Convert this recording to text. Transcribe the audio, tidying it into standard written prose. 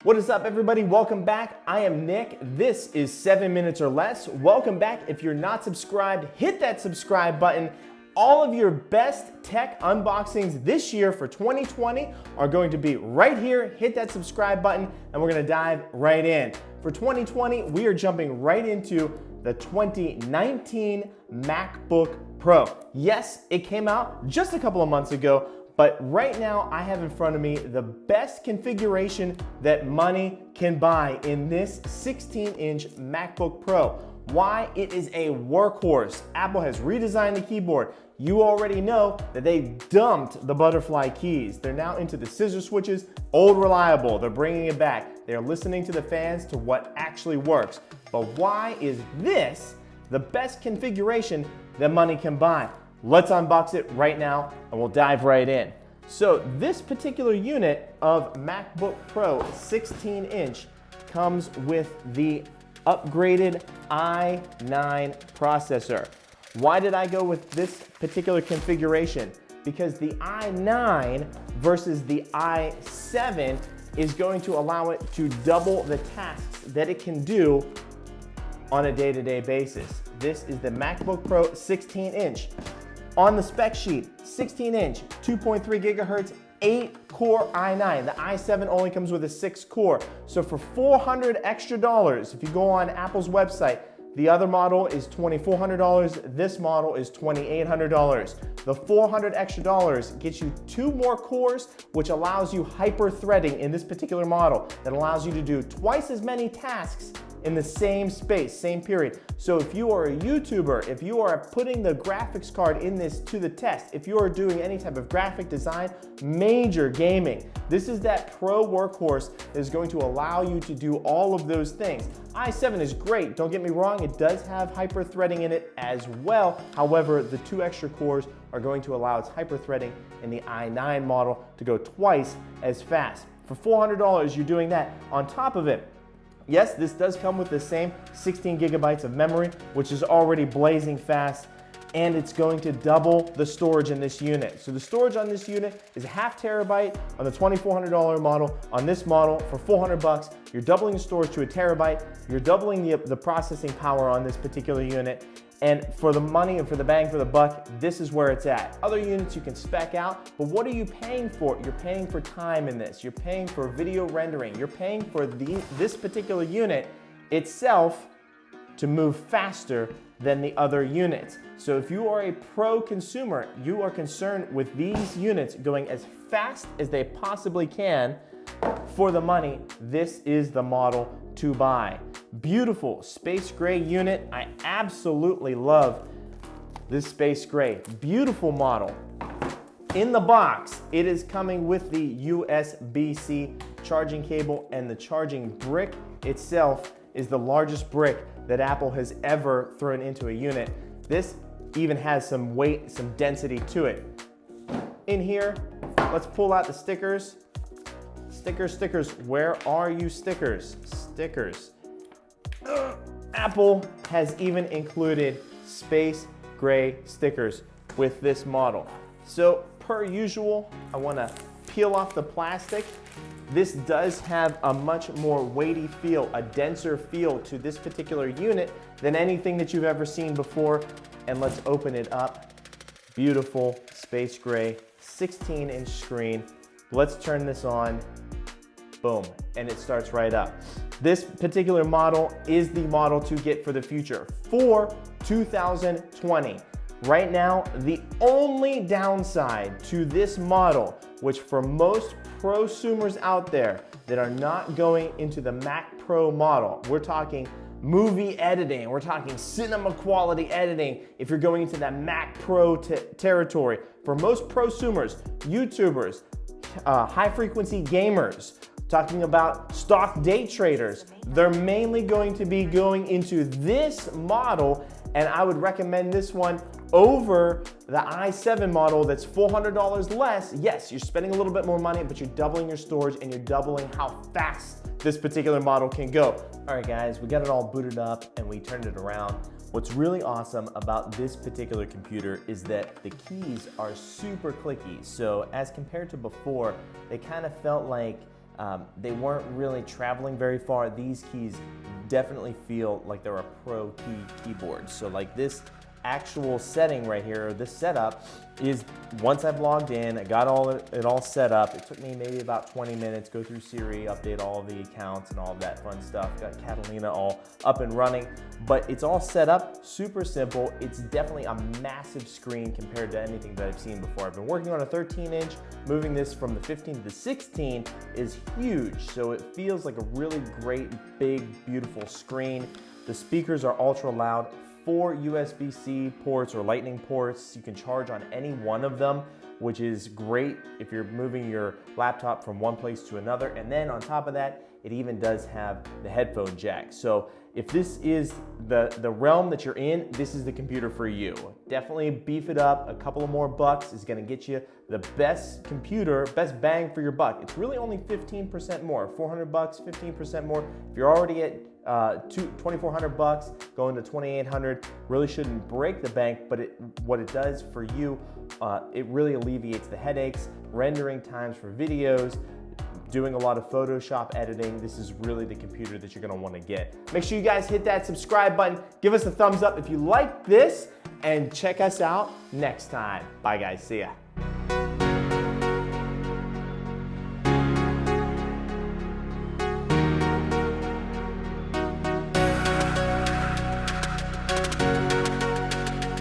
What is up, everybody? Welcome back. I am Nick. This is 7 Minutes or Less. Welcome back. If you're not subscribed, hit that subscribe button. All of your best tech unboxings this year for 2020 are going to be right here. Hit that subscribe button and we're going to dive right in. For 2020, we are jumping right into the 2019 MacBook Pro. Yes, it came out just a couple of months ago, but right now I have in front of me the best configuration that money can buy in this 16-inch MacBook Pro. Why? It is a workhorse. Apple has redesigned the keyboard. You already know that they dumped the butterfly keys. They're now into the scissor switches, old reliable. They're bringing it back. They're listening to the fans to what actually works. But why is this the best configuration that money can buy? Let's unbox it right now and we'll dive right in. So this particular unit of MacBook Pro 16-inch comes with the upgraded i9 processor. Why did I go with this particular configuration? Because the i9 versus the i7 is going to allow it to double the tasks that it can do on a day-to-day basis. This is the MacBook Pro 16-inch. On the spec sheet, 16-inch, 2.3 gigahertz, 8-core i9. The i7 only comes with a 6-core. So for $400 extra, if you go on Apple's website, the other model is $2,400. This model is $2,800. The $400 extra gets you 2 more cores, which allows you hyper-threading in this particular model. That allows you to do twice as many tasks in the same space, same period. So if you are a YouTuber, if you are putting the graphics card in this to the test, if you are doing any type of graphic design, major gaming, this is that pro workhorse that is going to allow you to do all of those things. i7 is great, don't get me wrong, it does have hyper-threading in it as well. However, the 2 extra cores are going to allow its hyper-threading in the i9 model to go twice as fast. For $400, you're doing that. On top of it, yes, this does come with the same 16 gigabytes of memory, which is already blazing fast, and it's going to double the storage in this unit. So the storage on this unit is 0.5 terabyte on the $2,400 model. On this model, for $400, you're doubling the storage to 1 terabyte. You're doubling the processing power on this particular unit. And for the money and for the bang for the buck, this is where it's at. Other units you can spec out, but what are you paying for? You're paying for time in this. You're paying for video rendering. You're paying for this particular unit itself to move faster than the other units. So if you are a pro consumer, you are concerned with these units going as fast as they possibly can for the money. This is the model to buy. Beautiful space gray unit. I absolutely love this space gray. Beautiful model. In the box, it is coming with the USB-C charging cable, and the charging brick itself is the largest brick that Apple has ever thrown into a unit. This even has some weight, some density to it. In here, let's pull out the stickers. Stickers, where are you stickers? Stickers. Apple has even included space gray stickers with this model. So per usual, I wanna peel off the plastic. This does have a much more weighty feel, a denser feel to this particular unit than anything that you've ever seen before. And let's open it up. Beautiful space gray, 16-inch screen. Let's turn this on. Boom, and it starts right up. This particular model is the model to get for the future for 2020. Right now, the only downside to this model, which for most prosumers out there that are not going into the Mac Pro model, we're talking movie editing, we're talking cinema quality editing, if you're going into that Mac Pro territory, for most prosumers, YouTubers, high frequency gamers, talking about stock day traders, they're mainly going to be going into this model, and I would recommend this one over the i7 model that's $400 less. Yes, you're spending a little bit more money, but you're doubling your storage and you're doubling how fast this particular model can go. All right, guys, we got it all booted up and we turned it around. What's really awesome about this particular computer is that the keys are super clicky. So as compared to before, they kind of felt like they weren't really traveling very far. These keys definitely feel like they're a pro keyboard. So like this actual setting right here, this setup is, once I've logged in, I got it all set up. It took me maybe about 20 minutes, go through Siri, update all the accounts and all of that fun stuff. Got Catalina all up and running, but it's all set up, super simple. It's definitely a massive screen compared to anything that I've seen before. I've been working on a 13-inch, moving this from the 15 to the 16 is huge. So it feels like a really great, big, beautiful screen. The speakers are ultra loud. 4 USB-C ports or lightning ports. You can charge on any one of them, which is great if you're moving your laptop from one place to another. And then on top of that, it even does have the headphone jack. So if this is the realm that you're in, this is the computer for you. Definitely beef it up. A couple of more bucks is gonna get you the best computer, best bang for your buck. It's really only 15% more, 400 bucks, 15% more. If you're already at 2,400 bucks, going to 2,800, really shouldn't break the bank, but what it does for you, it really alleviates the headaches, rendering times for videos, doing a lot of Photoshop editing. This is really the computer that you're gonna wanna get. Make sure you guys hit that subscribe button, give us a thumbs up if you like this, and check us out next time. Bye guys, see ya.